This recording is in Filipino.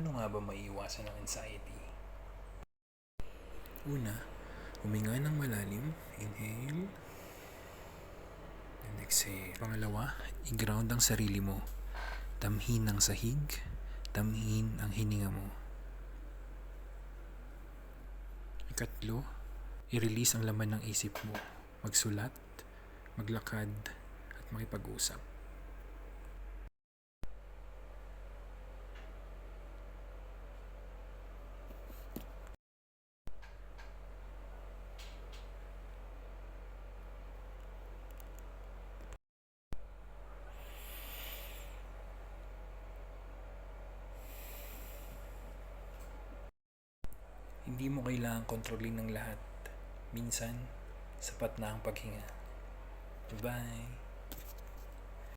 Paano nga ba maiiwasan ang anxiety? Una, huminga ng malalim. Inhale. And exhale. Pangalawa, i-ground ang sarili mo. Damhin ang sahig. Damhin ang hininga mo. Ikatlo, i-release ang laman ng isip mo. Magsulat, maglakad, at makipag-usap. Hindi mo kailangang kontrolin ng lahat. Minsan, sapat na ang paghinga. Bye!